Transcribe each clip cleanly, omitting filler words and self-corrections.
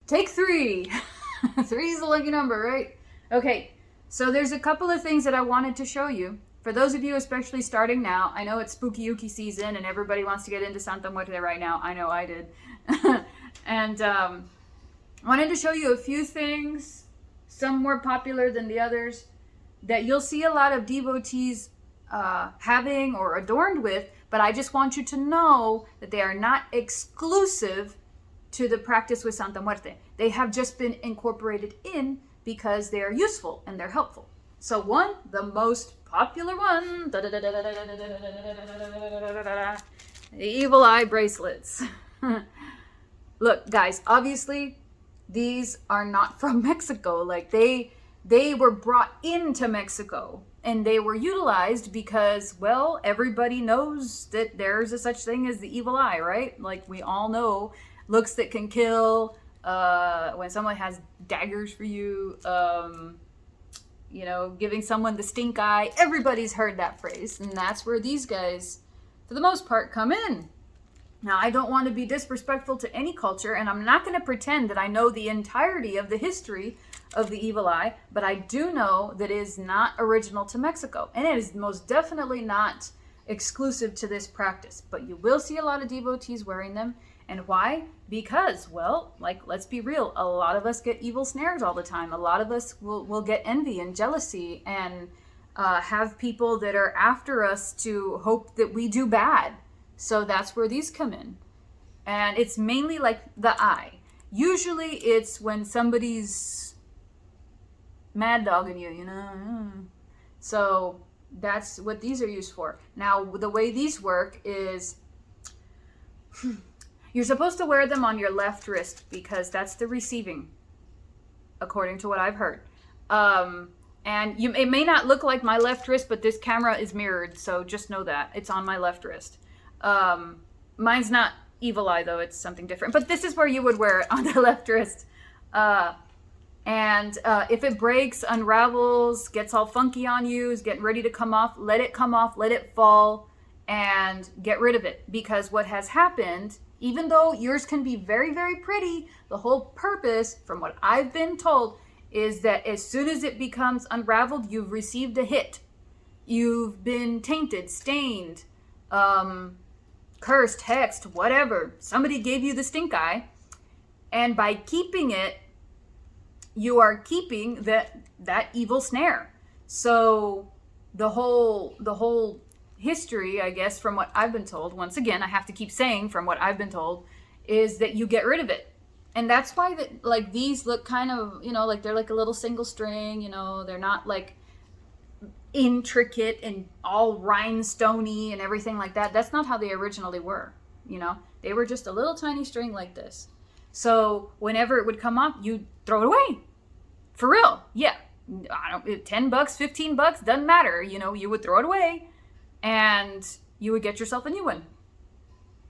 Take 3. 3 is the lucky number, right? Okay, so there's a couple of things that I wanted to show you. For those of you especially starting now, I know it's Spooky Yuki season and everybody wants to get into Santa Muerte right now. I know I did. And I wanted to show you a few things, some more popular than the others, that you'll see a lot of devotees having or adorned with, but I just want you to know that they are not exclusive to the practice with Santa Muerte. They have just been incorporated in because they are useful and they're helpful. So one, the most popular one, the evil eye bracelets. Look, guys, obviously these are not from Mexico. Like they were brought into Mexico and they were utilized because, well, everybody knows that there's a such thing as the evil eye, right? Like we all know looks that can kill, when someone has daggers for you, you know, giving someone the stink eye. Everybody's heard that phrase, and that's where these guys, for the most part, come in. Now, I don't want to be disrespectful to any culture, and I'm not going to pretend that I know the entirety of the history of the evil eye, but I do know that it is not original to Mexico, and it is most definitely not exclusive to this practice. But you will see a lot of devotees wearing them. And why? Because, well, like, let's be real. A lot of us get evil snares all the time. A lot of us will get envy and jealousy and have people that are after us to hope that we do bad. So that's where these come in. And it's mainly like the eye. Usually it's when somebody's mad dogging you, you know. So that's what these are used for. Now, the way these work is you're supposed to wear them on your left wrist because that's the receiving, according to what I've heard. And it may not look like my left wrist, but this camera is mirrored, so just know that. It's on my left wrist. Mine's not evil eye, though. It's something different. But this is where you would wear it, on the left wrist. And if it breaks, unravels, gets all funky on you, is getting ready to come off, let it come off, let it fall, and get rid of it. Because what has happened, even though yours can be very, very pretty, the whole purpose, from what I've been told, is that as soon as it becomes unraveled, you've received a hit. You've been tainted, stained, cursed, hexed, whatever. Somebody gave you the stink eye. And by keeping it, you are keeping that evil snare. So the whole history, I guess, from what I've been told, once again, I have to keep saying from what I've been told, is that you get rid of it. And that's why that, like, these look kind of, you know, like they're like a little single string, you know, they're not like intricate and all rhinestoney and everything like that. That's not how they originally were, you know. They were just a little tiny string like this. So whenever it would come off, you throw it away. For real. Yeah. I don't, $10, $15, doesn't matter. You know, you would throw it away. And you would get yourself a new one.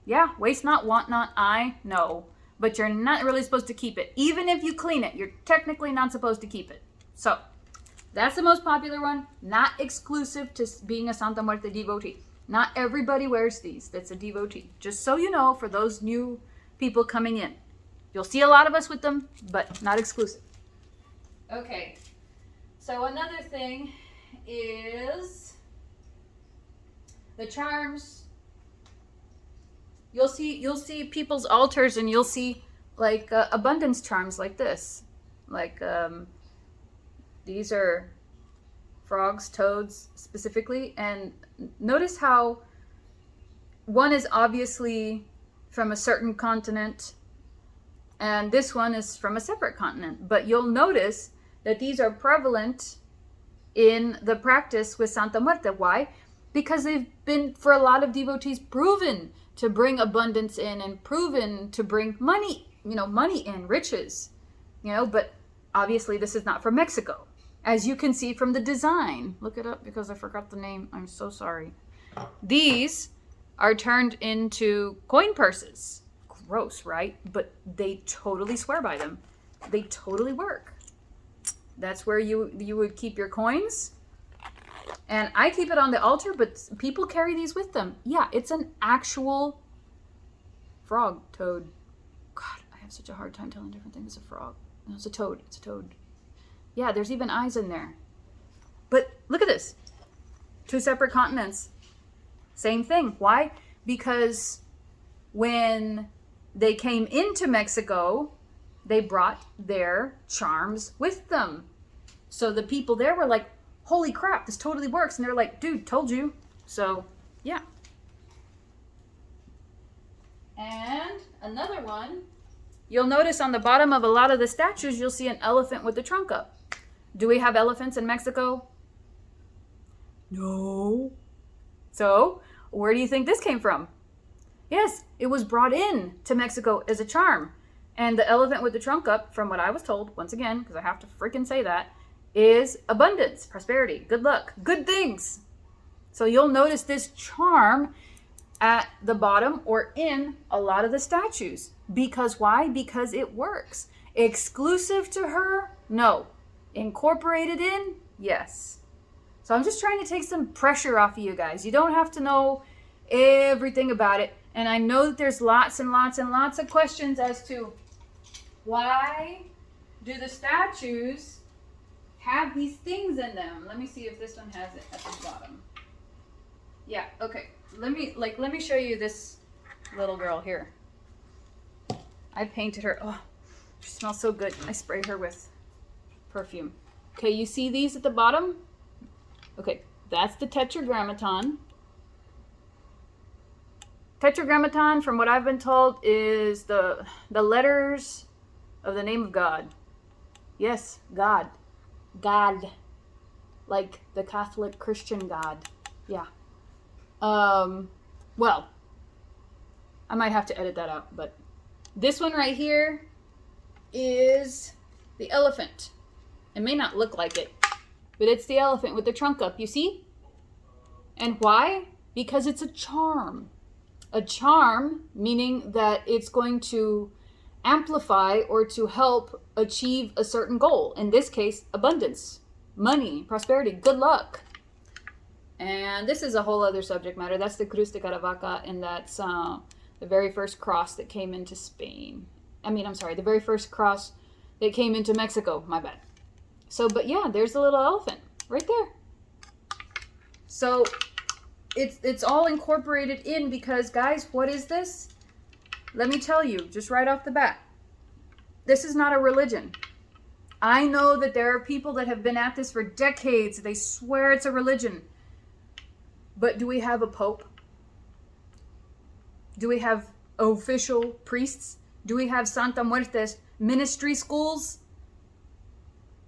Yeah, waste not, want not, I know. But you're not really supposed to keep it. Even if you clean it, you're technically not supposed to keep it. So, that's the most popular one. Not exclusive to being a Santa Muerte devotee. Not everybody wears these that's a devotee. Just so you know, for those new people coming in. You'll see a lot of us with them, but not exclusive. Okay, so another thing is the charms. You'll see people's altars, and you'll see like abundance charms like this. Like these are frogs, toads specifically, and notice how one is obviously from a certain continent, and this one is from a separate continent. But you'll notice that these are prevalent in the practice with Santa Muerte. Why? Because they've been, for a lot of devotees, proven to bring abundance in and proven to bring money, you know, money in, riches, you know. But obviously this is not from Mexico, as you can see from the design. Look it up because I forgot the name. I'm so sorry. These are turned into coin purses. Gross, right? But they totally swear by them. They totally work. That's where you would keep your coins. And I keep it on the altar, but people carry these with them. Yeah, it's an actual frog, toad. God, I have have such a hard time telling different things. It's a frog. No, it's a toad. It's a toad. Yeah, there's even eyes in there. But look at this. 2 separate continents. Same thing. Why? Because when they came into Mexico, they brought their charms with them. So the people there were like, holy crap, this totally works. And they're like, dude, told you. So, yeah. And another one, you'll notice on the bottom of a lot of the statues, you'll see an elephant with the trunk up. Do we have elephants in Mexico? No. So, where do you think this came from? Yes, it was brought in to Mexico as a charm. And the elephant with the trunk up, from what I was told, once again, because I have to freaking say that, is abundance, prosperity, good luck, good things. So you'll notice this charm at the bottom or in a lot of the statues. Because why? Because it works. Exclusive to her? No. Incorporated in? Yes. So I'm just trying to take some pressure off of you guys. You don't have to know everything about it. And I know that there's lots and lots and lots of questions as to why do the statues have these things in them. Let me see if this one has it at the bottom. Yeah, okay. Let me show you this little girl here. I painted her. Oh, she smells so good. I spray her with perfume. Okay, you see these at the bottom? Okay, that's the tetragrammaton. Tetragrammaton, from what I've been told, is the letters of the name of God. Yes, God. God. Like the Catholic Christian God. Yeah. Well, I might have to edit that out, but this one right here is the elephant. It may not look like it, but it's the elephant with the trunk up, you see? And why? Because it's a charm. A charm, meaning that it's going to amplify or to help achieve a certain goal. In this case, abundance, money, prosperity, good luck. And this is a whole other subject matter. That's the Cruz de Caravaca, and that's the very first cross that came into Spain. The very first cross that came into Mexico. My bad. So, but yeah, there's the little elephant right there. So it's all incorporated in because, guys, what is this? Let me tell you, just right off the bat, this is not a religion. I know that there are people that have been at this for decades. They swear it's a religion. But do we have a pope? Do we have official priests? Do we have Santa Muertes ministry schools?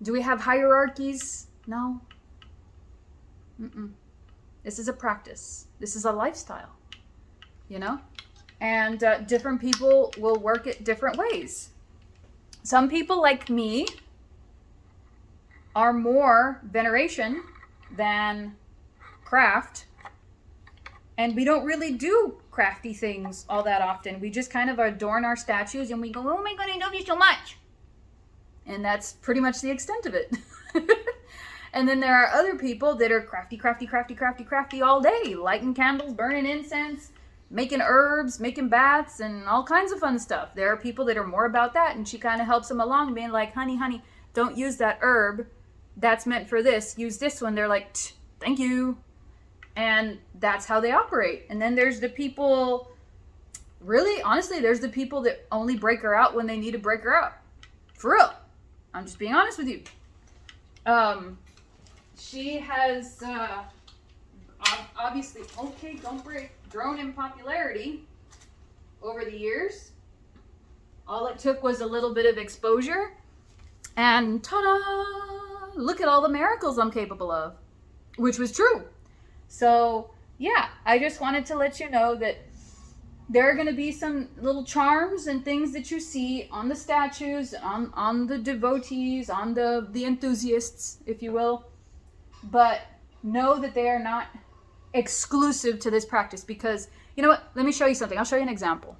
Do we have hierarchies? No. This is a practice. This is a lifestyle, you know? And different people will work it different ways. Some people like me are more veneration than craft. And we don't really do crafty things all that often. We just kind of adorn our statues and we go, oh my God, I love you so much. And that's pretty much the extent of it. And then there are other people that are crafty all day, lighting candles, burning incense, making herbs, making baths, and all kinds of fun stuff. There are people that are more about that, and she kind of helps them along, being like, honey, don't use that herb. That's meant for this. Use this one. They're like, thank you. And that's how they operate. And then there's the people, really, honestly, there's the people that only break her out when they need to break her out. For real. I'm just being honest with you. She has, obviously, okay, don't break, grown in popularity over the years. All it took was a little bit of exposure, and ta-da! Look at all the miracles I'm capable of, which was true. So, yeah, I just wanted to let you know that there are going to be some little charms and things that you see on the statues, on the devotees, on the enthusiasts, if you will. But know that they are not exclusive to this practice because, you know what? Let me show you something. I'll show you an example.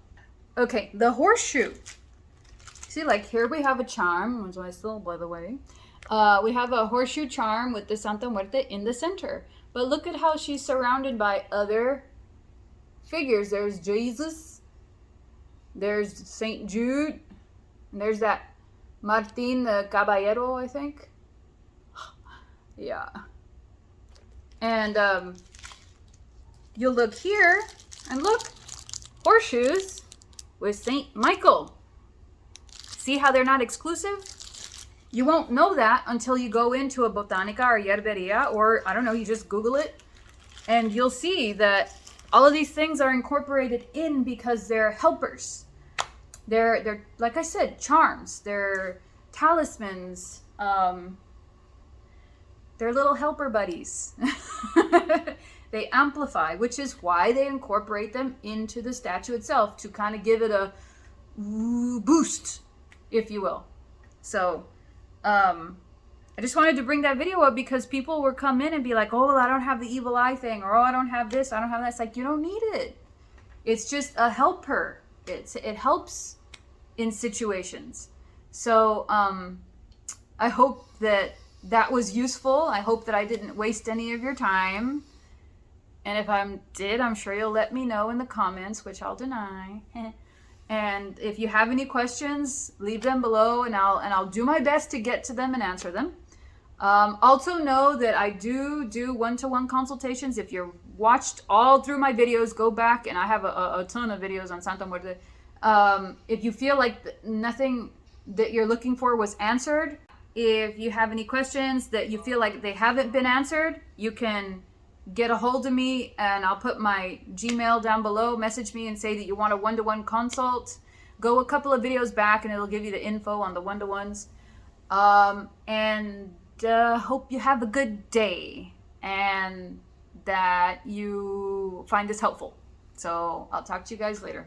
Okay, the horseshoe. See, like here we have a charm, which I still, by the way. We have a horseshoe charm with the Santa Muerte in the center. But look at how she's surrounded by other figures. There's Jesus. There's St. Jude. And there's that Martin Caballero, I think. Yeah. And you'll look here, and look, horseshoes with St. Michael. See how they're not exclusive? You won't know that until you go into a botanica or yerberia, or I don't know, you just Google it, and you'll see that all of these things are incorporated in because they're helpers. They're like I said, charms. They're talismans. They're little helper buddies. They amplify, which is why they incorporate them into the statue itself to kind of give it a boost, if you will. So, I just wanted to bring that video up because people would come in and be like, oh, well, I don't have the evil eye thing, or oh, I don't have this, I don't have that. It's like, you don't need it. It's just a helper. It helps in situations. So, I hope that was useful. I hope that I didn't waste any of your time. And if I did, I'm sure you'll let me know in the comments, which I'll deny. And if you have any questions, leave them below, and I'll do my best to get to them and answer them. Also know that I do one-to-one consultations. If you're watched all through my videos, go back, and I have a ton of videos on Santa Muerte. If you feel like nothing that you're looking for was answered, if you have any questions that you feel like they haven't been answered, you can get a hold of me, and I'll put my Gmail down below. Message me and say that you want a one-to-one consult. Go a couple of videos back and it'll give you the info on the one-to-ones. And hope you have a good day and that you find this helpful. So I'll talk to you guys later.